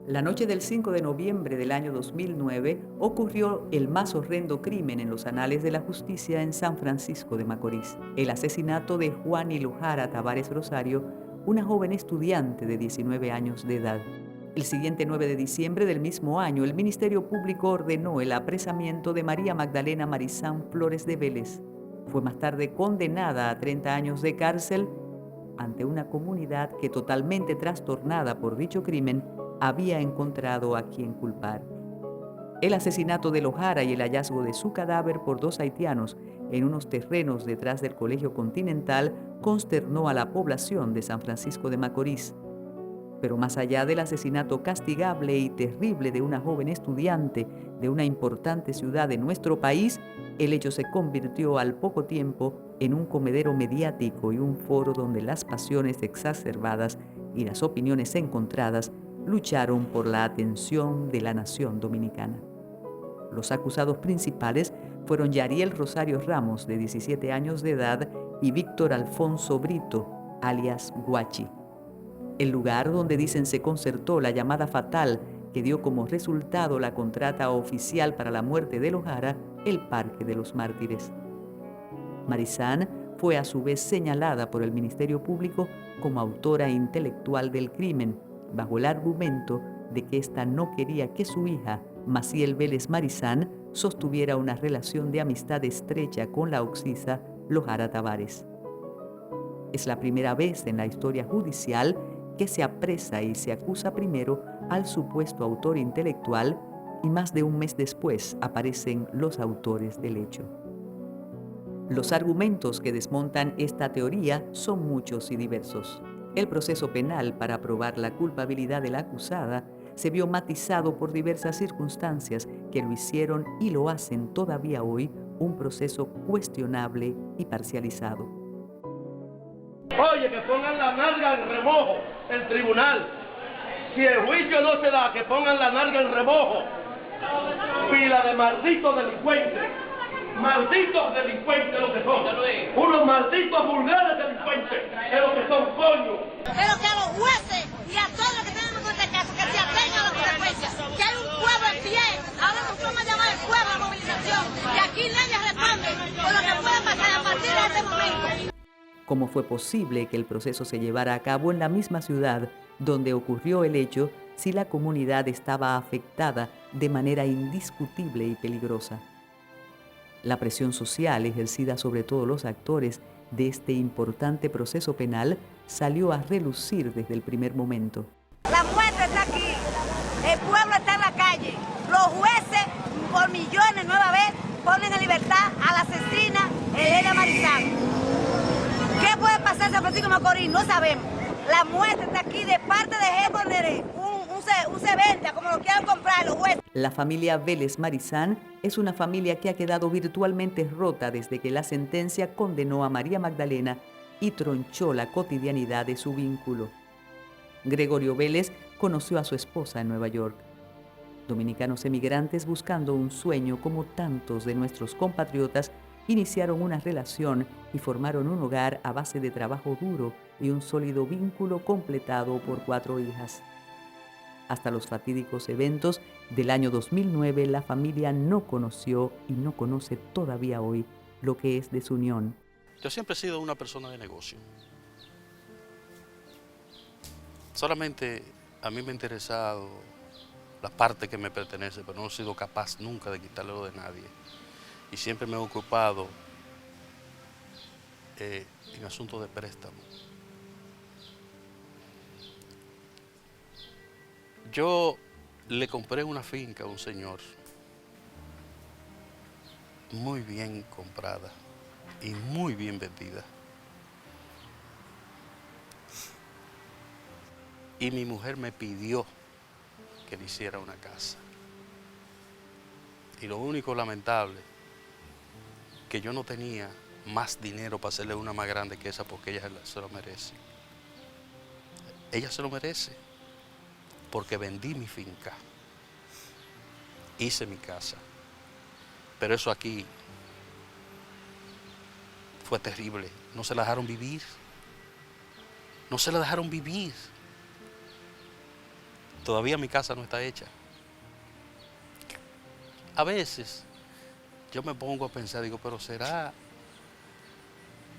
La noche del 5 de noviembre del año 2009 ocurrió el más horrendo crimen en los anales de la justicia en San Francisco de Macorís: el asesinato de Juan Ilujara Tavares Rosario, una joven estudiante de 19 años de edad. El siguiente 9 de diciembre del mismo año, el Ministerio Público ordenó el apresamiento de María Magdalena Marizán Flores de Vélez. Fue más tarde condenada a 30 años de cárcel ante una comunidad que, totalmente trastornada por dicho crimen, había encontrado a quien culpar. El asesinato de Lojara y el hallazgo de su cadáver por dos haitianos en unos terrenos detrás del Colegio Continental consternó a la población de San Francisco de Macorís. Pero más allá del asesinato castigable y terrible de una joven estudiante de una importante ciudad de nuestro país, el hecho se convirtió al poco tiempo en un comedero mediático y un foro donde las pasiones exacerbadas y las opiniones encontradas lucharon por la atención de la nación dominicana. Los acusados principales fueron Yariel Rosario Ramos, de 17 años de edad, y Víctor Alfonso Brito, alias Guachi. El lugar donde dicen se concertó la llamada fatal que dio como resultado la contrata oficial para la muerte de Lojara, el Parque de los Mártires. Marizán fue a su vez señalada por el Ministerio Público como autora intelectual del crimen, bajo el argumento de que ésta no quería que su hija, Maciel Vélez Marizán, sostuviera una relación de amistad estrecha con la occisa Lojara Tavares. Es la primera vez en la historia judicial que se apresa y se acusa primero al supuesto autor intelectual, y más de un mes después aparecen los autores del hecho. Los argumentos que desmontan esta teoría son muchos y diversos. El proceso penal para probar la culpabilidad de la acusada se vio matizado por diversas circunstancias que lo hicieron y lo hacen todavía hoy un proceso cuestionable y parcializado. Oye, que pongan la nalga en remojo el tribunal. Si el juicio no se da, que pongan la nalga en remojo. Pila de malditos delincuentes. Malditos delincuentes lo que son. Unos malditos vulgares delincuentes es lo que son, coño. Pero que a los jueces y a todos los que tenemos en este caso, que se atengan a las consecuencias. Que hay un pueblo en pie. Ahora nos vamos a llamar el pueblo a la movilización. Y aquí nadie responde por lo que puede pasar a partir de este momento. ¿Cómo fue posible que el proceso se llevara a cabo en la misma ciudad donde ocurrió el hecho si la comunidad estaba afectada de manera indiscutible y peligrosa? La presión social ejercida sobre todos los actores de este importante proceso penal salió a relucir desde el primer momento. La muerte está aquí, el pueblo está en la calle, los jueces por millones nueva vez ponen en libertad a la asesina Elena Marizán. ¿Qué puede pasar en San Francisco de Macorís? No sabemos. La muerte está aquí de parte de Géboneré, un C20, como lo quieran comprar los jueces. La familia Vélez Marizán es una familia que ha quedado virtualmente rota desde que la sentencia condenó a María Magdalena y tronchó la cotidianidad de su vínculo. Gregorio Vélez conoció a su esposa en Nueva York. Dominicanos emigrantes buscando un sueño como tantos de nuestros compatriotas iniciaron una relación y formaron un hogar a base de trabajo duro y un sólido vínculo completado por 4 hijas. Hasta los fatídicos eventos del año 2009, la familia no conoció y no conoce todavía hoy lo que es desunión. Yo siempre he sido una persona de negocio. Solamente a mí me ha interesado la parte que me pertenece, pero no he sido capaz nunca de quitarlo de nadie. Y siempre me he ocupado en asuntos de préstamo. Yo le compré una finca a un señor, muy bien comprada y muy bien vendida. Y mi mujer me pidió que le hiciera una casa. Y lo único lamentable, que yo no tenía más dinero para hacerle una más grande que esa, porque ella se lo merece. Ella se lo merece porque vendí mi finca, hice mi casa, pero eso aquí fue terrible. No se la dejaron vivir, no se la dejaron vivir. todavía mi casa no está hecha. A veces yo me pongo a pensar, digo, pero ¿será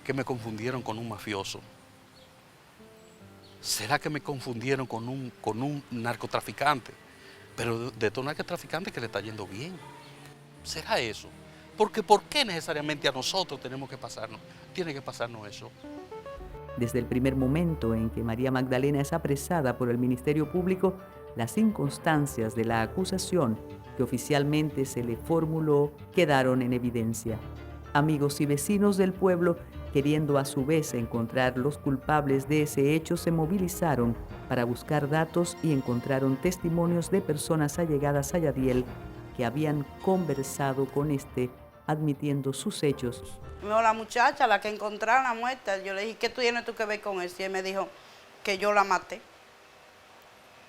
que me confundieron con un mafioso? ¿Será que me confundieron con un narcotraficante? Pero de todo narcotraficante que le está yendo bien. ¿Será eso? Porque ¿por qué necesariamente a nosotros tiene que pasarnos eso? Desde el primer momento en que María Magdalena es apresada por el Ministerio Público, las circunstancias de la acusación que oficialmente se le formuló quedaron en evidencia. Amigos y vecinos del pueblo, queriendo a su vez encontrar los culpables de ese hecho, se movilizaron para buscar datos y encontraron testimonios de personas allegadas a Yadiel que habían conversado con este, admitiendo sus hechos. No, la muchacha, la que encontraron la muerta, yo le dije, ¿qué tú tienes tú que ver con eso? Y él me dijo que yo la maté.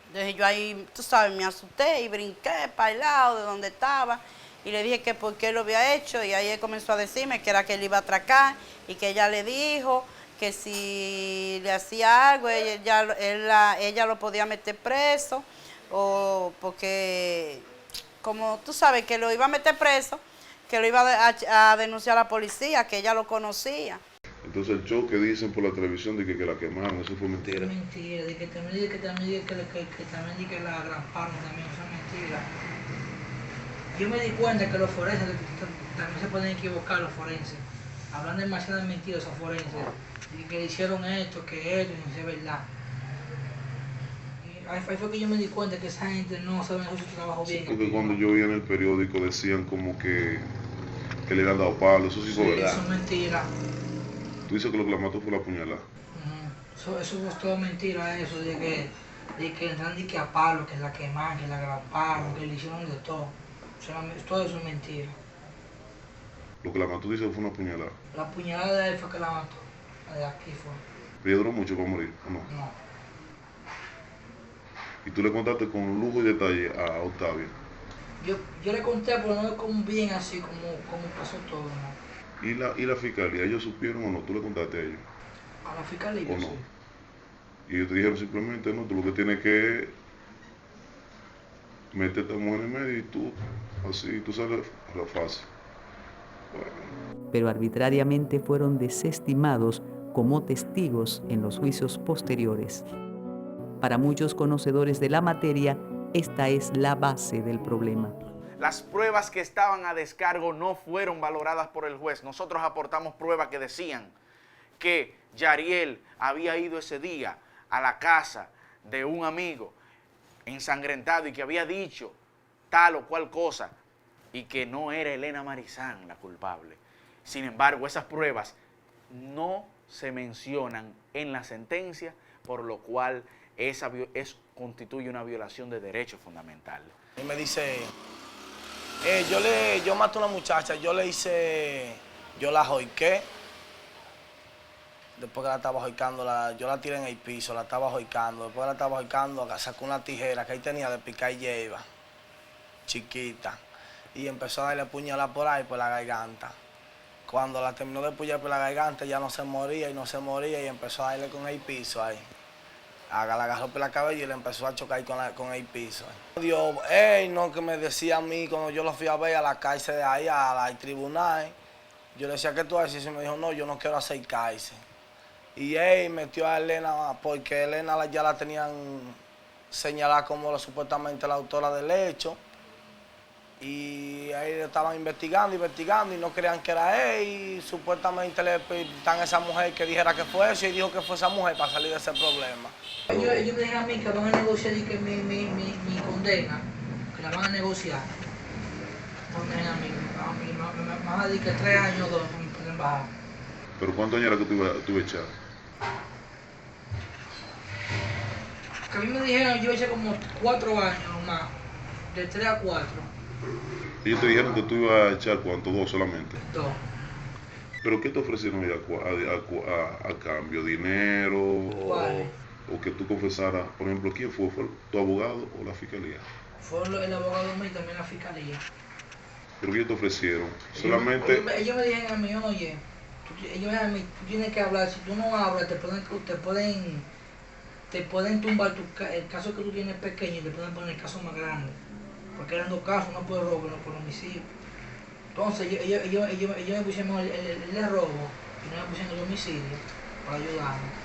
Entonces yo ahí, tú sabes, me asusté y brinqué para el lado de donde estaba y le dije que por qué lo había hecho y ahí él comenzó a decirme que era que él iba a atracar y que ella le dijo que si le hacía algo ella lo podía meter preso o porque, como tú sabes, que lo iba a meter preso, que lo iba a denunciar a la policía, que ella lo conocía. Entonces el show que dicen por la televisión de que la quemaron, eso fue mentira. Mentira, de que también que la agraparon, también eso es mentira. Yo me di cuenta que los forenses también se pueden equivocar, los forenses. Hablan demasiadas mentiras esos forenses. Y que hicieron esto, que esto, y no sé, verdad. Y ahí fue que yo me di cuenta que esa gente no sabe hacer su trabajo bien. Porque cuando yo vi en el periódico decían como que le habían dado palo, eso sí fue verdad. Eso es mentira. Tú dices que lo que la mató fue la puñalada. Eso fue todo mentira, eso de que entran de que a palo, que la quemaron, que la agraparon, que le hicieron de todo. Todo eso es mentira. Lo que la mató dice que fue una puñalada. La puñalada de él fue que la mató. La de aquí fue. ¿Pero ella duró mucho para morir o no? No. Y tú le contaste con lujo y detalle a Octavio. Yo le conté, pero no como bien así, como pasó todo, ¿no? ¿Y la fiscalía, ellos supieron o no? ¿Tú le contaste a ellos? A la fiscalía, ¿O no? sí. Y ellos te dijeron simplemente, no, tú lo que tienes que meter a esta mujer en medio y tú, así, tú sales fácil. Bueno. Pero arbitrariamente fueron desestimados como testigos en los juicios posteriores. Para muchos conocedores de la materia, esta es la base del problema. Las pruebas que estaban a descargo no fueron valoradas por el juez. Nosotros aportamos pruebas que decían que Yariel había ido ese día a la casa de un amigo ensangrentado y que había dicho tal o cual cosa y que no era Elena Marizán la culpable. Sin embargo, esas pruebas no se mencionan en la sentencia, por lo cual constituye una violación de derechos fundamentales. Y me dice, yo maté a una muchacha, yo la joiqué. Después que la estaba joicando, yo la tiré en el piso, la estaba joicando. Después que la estaba joicando, sacó una tijera que ahí tenía de picar hierba, chiquita. Y empezó a darle puñalada por ahí, por la garganta. Cuando la terminó de puñalar por la garganta, ya no se moría y empezó a darle con el piso ahí. La agarró por la cabeza y le empezó a chocar con el piso. Dios, no, que me decía a mí cuando yo lo fui a ver a la cárcel de ahí, al tribunal. Yo le decía, ¿qué tú haces? Y me dijo, no, yo no quiero hacer cárcel. Y él metió a Elena, porque Elena ya la tenían señalada como supuestamente la autora del hecho. Y ahí estaban investigando y no creían que era él. Y supuestamente le pitan a esa mujer que dijera que fue eso y dijo que fue esa mujer para salir de ese problema. Ellos me dijeron a mí que van a negociar y que mi condena, que la van a negociar. No me dijeron a mí, me van a decir que 3 años o 2 me pueden bajar. ¿Pero cuántos años era que tú ibas a echar? Que a mí me dijeron, yo eché como 4 años más, de 3 a 4. Ellos te dijeron que tú ibas a echar ¿cuánto? 2 solamente. 2. ¿Pero qué te ofrecieron a cambio? ¿Dinero? ¿Cuál? O que tú confesaras, por ejemplo, ¿quién fue? ¿Fue tu abogado o la fiscalía? Fue el abogado mío y también la fiscalía. ¿Pero qué te ofrecieron? Solamente... Ellos me dijeron a mí, oye, ellos me dijeron a mí, tú tienes que hablar, si tú no hablas te pueden te pueden tumbar el caso que tú tienes pequeño y te pueden poner el caso más grande. Porque eran 2 casos, uno por robo y uno por homicidio. Entonces ellos me pusieron el de robo y no me pusieron el homicidio para ayudarme.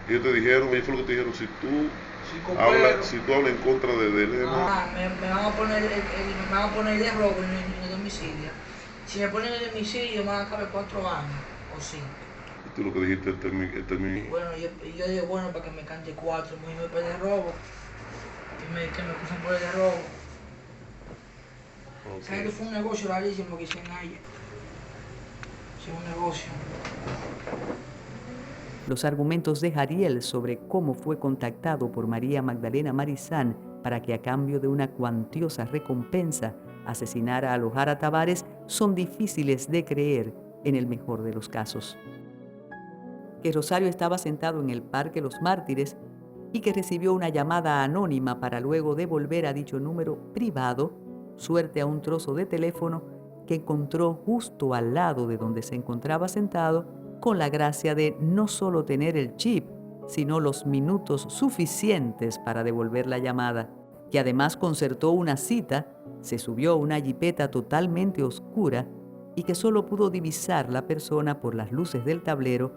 Ellos te dijeron, ellos fue lo que te dijeron, si tú hablas en contra de Elena. Me van a poner el de robo y el de homicidio. Si me ponen el de homicidio me van a caber 4 años o 5. Y tú lo que dijiste, el término. Bueno, yo digo, bueno, para que me cante 4, me voy de robo. Que me acusan por el de robo. Okay. ¿Sabes que fue un negocio rarísimo que hicieron allá? Sí, un negocio. Los argumentos de Jariel sobre cómo fue contactado por María Magdalena Marizán para que a cambio de una cuantiosa recompensa asesinara a Lohara Tavares son difíciles de creer en el mejor de los casos. Que Rosario estaba sentado en el Parque Los Mártires y que recibió una llamada anónima para luego devolver a dicho número privado, suerte a un trozo de teléfono que encontró justo al lado de donde se encontraba sentado, con la gracia de no solo tener el chip, sino los minutos suficientes para devolver la llamada, que además concertó una cita, se subió a una jipeta totalmente oscura y que solo pudo divisar la persona por las luces del tablero,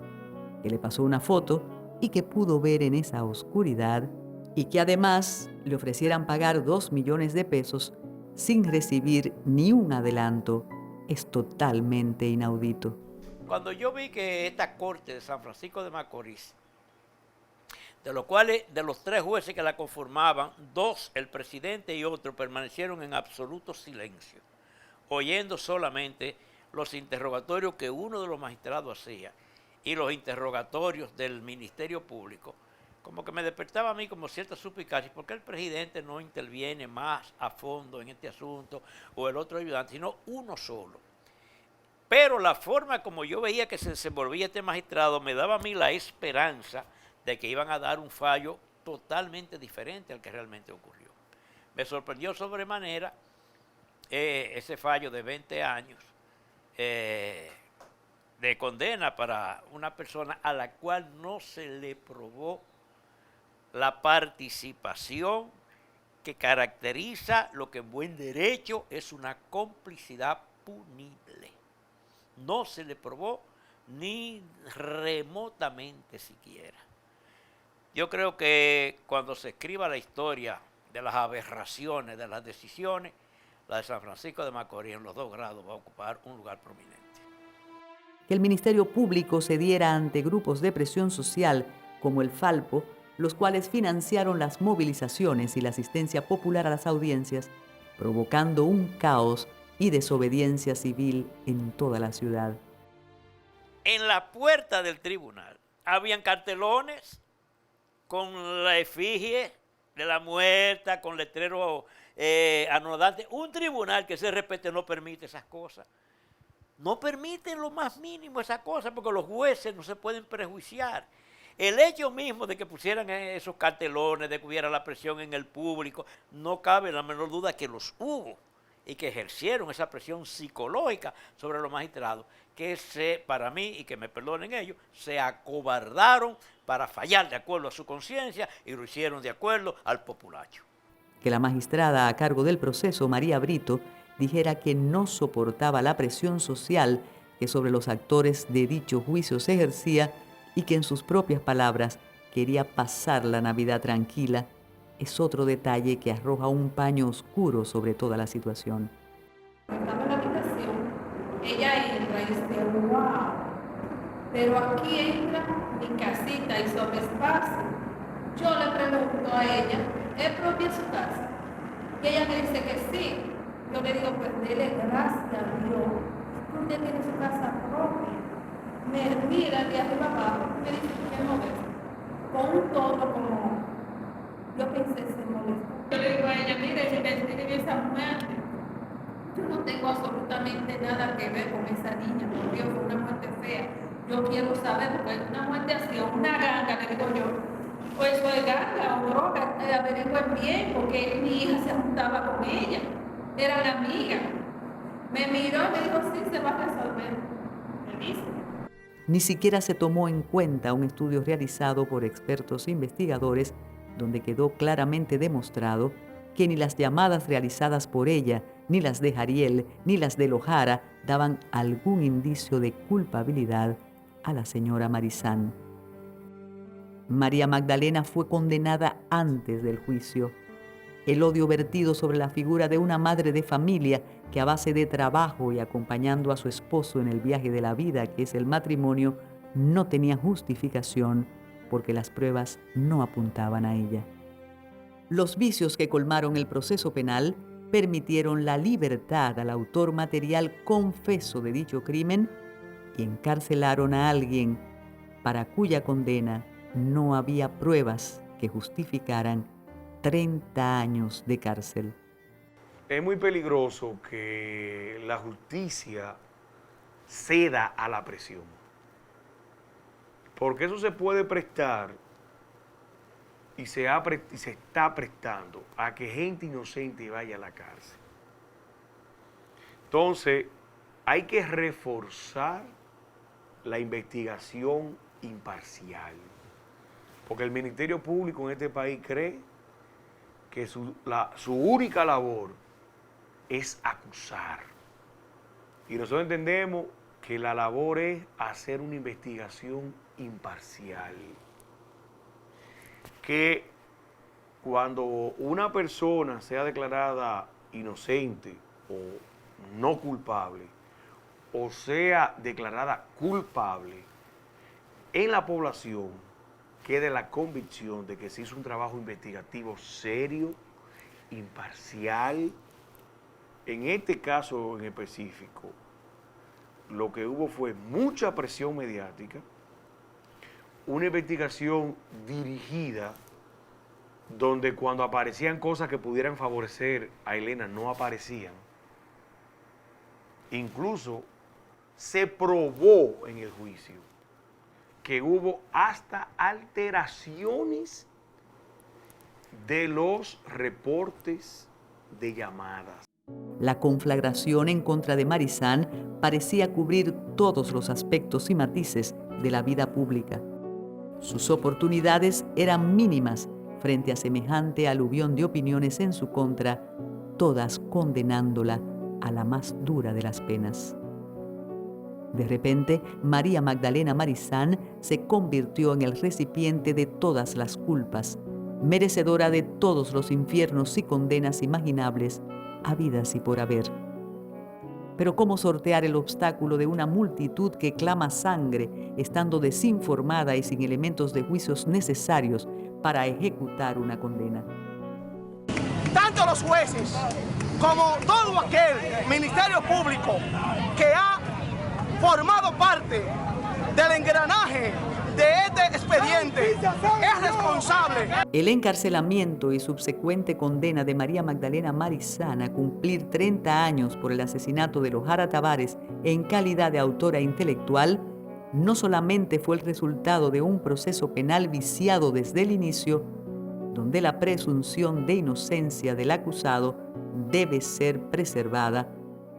que le pasó una foto y que pudo ver en esa oscuridad, y que además le ofrecieran pagar 2 millones de pesos sin recibir ni un adelanto, es totalmente inaudito. Cuando yo vi que esta corte de San Francisco de Macorís, de los cuales, de los 3 jueces que la conformaban, 2, el presidente y otro, permanecieron en absoluto silencio, oyendo solamente los interrogatorios que uno de los magistrados hacía y los interrogatorios del Ministerio Público, como que me despertaba a mí como cierta suspicacia, ¿por qué el presidente no interviene más a fondo en este asunto o el otro ayudante, sino uno solo? Pero la forma como yo veía que se desenvolvía este magistrado me daba a mí la esperanza de que iban a dar un fallo totalmente diferente al que realmente ocurrió. Me sorprendió sobremanera ese fallo de 20 años de condena para una persona a la cual no se le probó la participación que caracteriza lo que en buen derecho es una complicidad punible. No se le probó ni remotamente siquiera. Yo creo que cuando se escriba la historia de las aberraciones, de las decisiones, la de San Francisco de Macorís en los 2 grados va a ocupar un lugar prominente. Que el Ministerio Público cediera ante grupos de presión social como el Falpo, los cuales financiaron las movilizaciones y la asistencia popular a las audiencias, provocando un caos y desobediencia civil en toda la ciudad. En la puerta del tribunal habían cartelones con la efigie de la muerta, con letrero anodante. Un tribunal que se respete no permite esas cosas. No permiten lo más mínimo esas cosas porque los jueces no se pueden prejuiciar. El hecho mismo de que pusieran esos cartelones, de que hubiera la presión en el público, no cabe la menor duda que los hubo y que ejercieron esa presión psicológica sobre los magistrados, que para mí, y que me perdonen ellos, se acobardaron para fallar de acuerdo a su conciencia y lo hicieron de acuerdo al populacho. Que la magistrada a cargo del proceso, María Brito, dijera que no soportaba la presión social que sobre los actores de dicho juicio se ejercía y que en sus propias palabras quería pasar la Navidad tranquila, es otro detalle que arroja un paño oscuro sobre toda la situación. Estaba en la habitación, ella entra y dice, wow, pero aquí entra mi casita y sobre espacio. Yo le pregunto a ella, ¿es propia su casa? Y ella me dice que sí. Yo le digo, pues dele gracias a Dios, que usted tiene su casa propia. Me mira de arriba abajo, me dice que no ve, con un tono como, yo pensé se molestó. Yo le digo a ella, mire, si me escribe esa mujer, yo no tengo absolutamente nada que ver con esa niña, por Dios, fue una muerte fea. Yo quiero saber, porque una muerte así, o una ganga, le digo yo, pues eso es ganga o droga, averigüen bien, porque mi hija se juntaba con ella, era la amiga. Me miró y me dijo, sí, se va a resolver. Me dice. Ni siquiera se tomó en cuenta un estudio realizado por expertos investigadores donde quedó claramente demostrado que ni las llamadas realizadas por ella, ni las de Jariel, ni las de Lojara daban algún indicio de culpabilidad a la señora Marizán. María Magdalena fue condenada antes del juicio. El odio vertido sobre la figura de una madre de familia que a base de trabajo y acompañando a su esposo en el viaje de la vida que es el matrimonio, no tenía justificación porque las pruebas no apuntaban a ella. Los vicios que colmaron el proceso penal permitieron la libertad al autor material confeso de dicho crimen y encarcelaron a alguien para cuya condena no había pruebas que justificaran 30 años de cárcel. Es muy peligroso que la justicia ceda a la presión, porque eso se puede prestar y se está prestando a que gente inocente vaya a la cárcel. Entonces, hay que reforzar la investigación imparcial, porque el Ministerio Público en este país cree que su única labor es acusar. Y nosotros entendemos que la labor es hacer una investigación imparcial. Que cuando una persona sea declarada inocente o no culpable, o sea declarada culpable, en la población quede la convicción de que se hizo un trabajo investigativo serio, imparcial. En este caso en específico, lo que hubo fue mucha presión mediática, una investigación dirigida, donde cuando aparecían cosas que pudieran favorecer a Elena no aparecían. Incluso se probó en el juicio que hubo hasta alteraciones de los reportes de llamadas. La conflagración en contra de Marizán parecía cubrir todos los aspectos y matices de la vida pública. Sus oportunidades eran mínimas frente a semejante aluvión de opiniones en su contra, todas condenándola a la más dura de las penas. De repente, María Magdalena Marizán se convirtió en el recipiente de todas las culpas, merecedora de todos los infiernos y condenas imaginables, habidas y por haber. Pero ¿cómo sortear el obstáculo de una multitud que clama sangre, estando desinformada y sin elementos de juicios necesarios para ejecutar una condena? Tanto los jueces como todo aquel Ministerio Público que ha formado parte del engranaje de este expediente es responsable. El encarcelamiento y subsecuente condena de María Magdalena Marizán a cumplir 30 años por el asesinato de Lojara Tavares en calidad de autora intelectual no solamente fue el resultado de un proceso penal viciado desde el inicio, donde la presunción de inocencia del acusado debe ser preservada.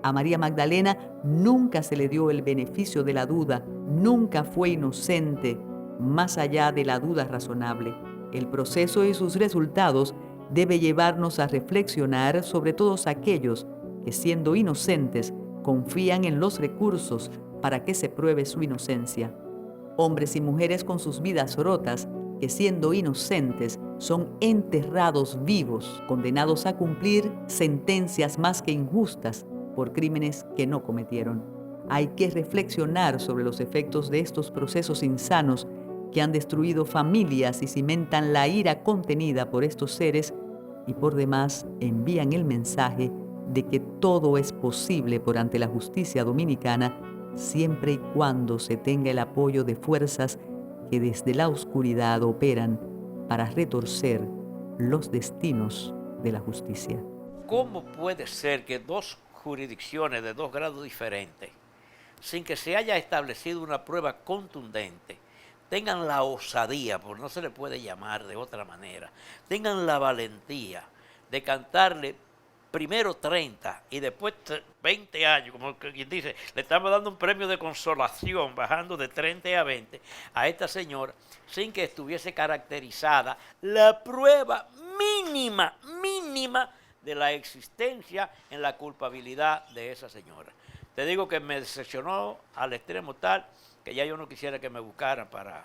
A María Magdalena nunca se le dio el beneficio de la duda, nunca fue inocente, más allá de la duda razonable. El proceso y sus resultados debe llevarnos a reflexionar sobre todos aquellos que, siendo inocentes, confían en los recursos para que se pruebe su inocencia. Hombres y mujeres con sus vidas rotas, que siendo inocentes son enterrados vivos, condenados a cumplir sentencias más que injustas por crímenes que no cometieron. Hay que reflexionar sobre los efectos de estos procesos insanos que han destruido familias y cimentan la ira contenida por estos seres y por demás envían el mensaje de que todo es posible por ante la justicia dominicana siempre y cuando se tenga el apoyo de fuerzas que desde la oscuridad operan para retorcer los destinos de la justicia. ¿Cómo puede ser que dos jurisdicciones de dos grados diferentes, sin que se haya establecido una prueba contundente, tengan la osadía, porque no se le puede llamar de otra manera, tengan la valentía de cantarle primero 30 y después 20 años, como quien dice, le estamos dando un premio de consolación, bajando de 30 a 20 a esta señora, sin que estuviese caracterizada la prueba mínima de la existencia en la culpabilidad de esa señora. Te digo que me decepcionó al extremo tal que ya yo no quisiera que me buscaran para